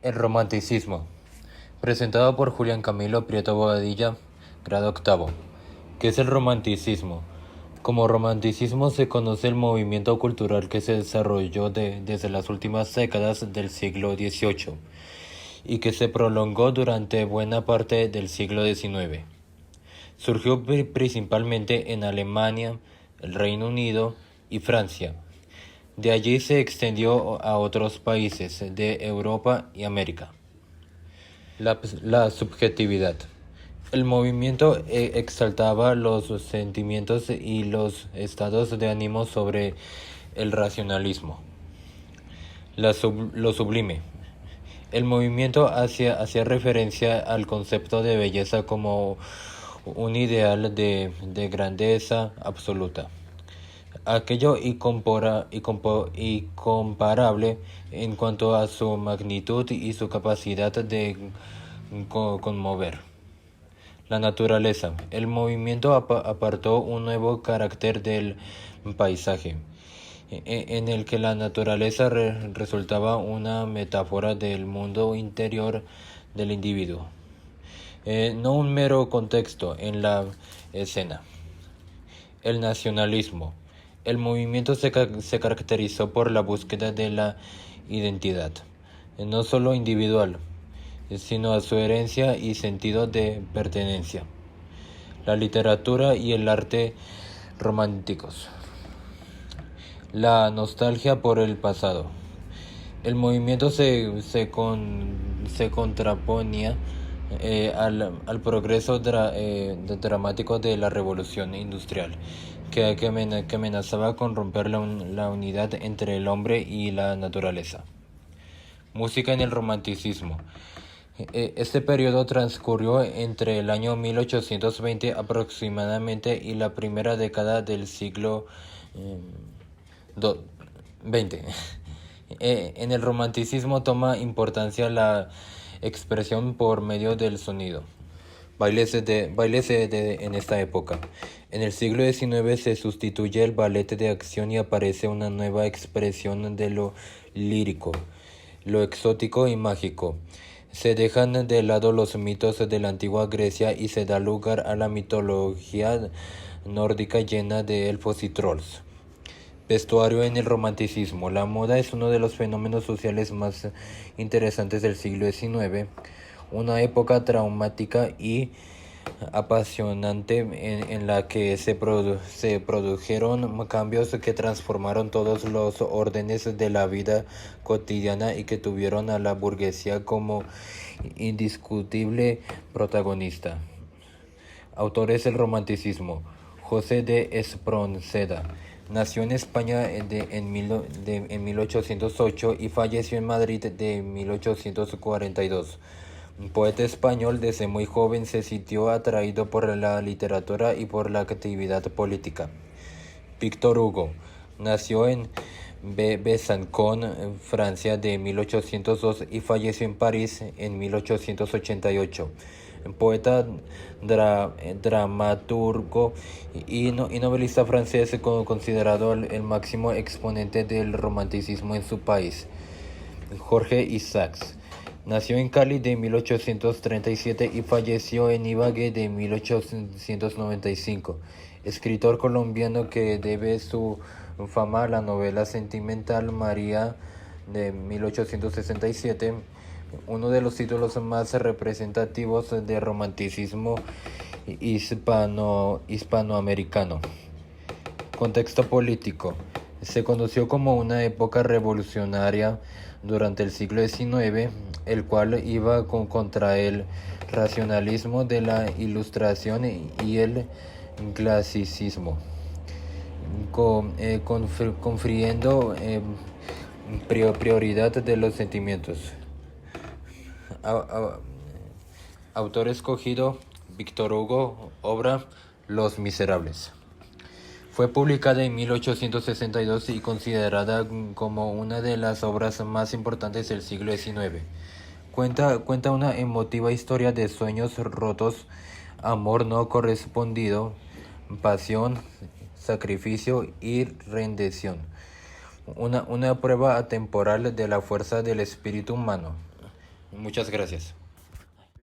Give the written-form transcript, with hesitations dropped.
El romanticismo, presentado por Julián Camilo Prieto Bobadilla, grado octavo. ¿Qué es el romanticismo? Como romanticismo se conoce el movimiento cultural que se desarrolló desde las últimas décadas del siglo XVIII y que se prolongó durante buena parte del siglo XIX. Surgió principalmente en Alemania, el Reino Unido y Francia. De allí se extendió a otros países de Europa y América. La subjetividad. El movimiento exaltaba los sentimientos y los estados de ánimo sobre el racionalismo. Lo sublime. El movimiento hacía referencia al concepto de belleza como un ideal de grandeza absoluta. Aquello incomparable en cuanto a su magnitud y su capacidad de conmover. La naturaleza. El movimiento apartó un nuevo carácter del paisaje, en el que la naturaleza resultaba una metáfora del mundo interior del individuo, no un mero contexto en la escena. El nacionalismo. El movimiento se caracterizó por la búsqueda de la identidad, no solo individual, sino a su herencia y sentido de pertenencia. La literatura y el arte románticos. La nostalgia por el pasado. El movimiento se contraponía al progreso dramático de la revolución industrial, que amenazaba con romper la unidad entre el hombre y la naturaleza. Música en el romanticismo. Este periodo transcurrió entre el año 1820 aproximadamente y la primera década del siglo XX. En el romanticismo toma importancia la expresión por medio del sonido. Bailes en esta época. En el siglo XIX se sustituye el ballet de acción y aparece una nueva expresión de lo lírico, lo exótico y mágico. Se dejan de lado los mitos de la antigua Grecia y se da lugar a la mitología nórdica llena de elfos y trolls. Vestuario en el romanticismo. La moda es uno de los fenómenos sociales más interesantes del siglo XIX, una época traumática y apasionante en la que se produjeron cambios que transformaron todos los órdenes de la vida cotidiana y que tuvieron a la burguesía como indiscutible protagonista. Autores del romanticismo. José de Espronceda. Nació en España en 1808 y falleció en Madrid de 1842. Un poeta español, desde muy joven se sintió atraído por la literatura y por la actividad política. Víctor Hugo. Nació en Besançon, Francia, de 1802 y falleció en París en 1888. Poeta, dramaturgo y novelista francés, considerado el máximo exponente del romanticismo en su país. Jorge Isaacs. Nació en Cali de 1837 y falleció en Ibagué de 1895. Escritor colombiano que debe su fama a la novela sentimental María de 1867, uno de los títulos más representativos de romanticismo hispanoamericano. Contexto político. Se conoció como una época revolucionaria durante el siglo XIX, el cual iba contra el racionalismo de la Ilustración y el clasicismo, confiriendo prioridad de los sentimientos. Autor escogido: Víctor Hugo, obra Los Miserables. Fue publicada en 1862 y considerada como una de las obras más importantes del siglo XIX. Cuenta una emotiva historia de sueños rotos, amor no correspondido, pasión, sacrificio y rendición. Una prueba atemporal de la fuerza del espíritu humano. Muchas gracias.